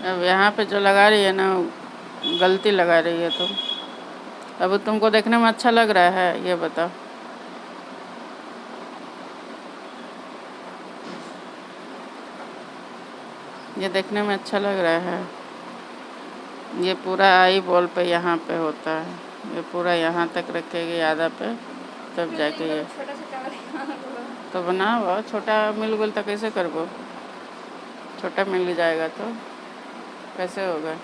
अब यहाँ पे जो लगा रही है ना, गलती लगा रही है तुम। अब तुमको देखने में अच्छा लग रहा है, ये बताओ। ये देखने में अच्छा लग रहा है। ये पूरा आई बॉल पे यहाँ पे होता है, ये पूरा यहाँ तक रखेगी आधा पे, तब जाके ये तो बनाओ। छोटा मिल गल तो कैसे करबो? छोटा मिल जाएगा तो कैसे होगा?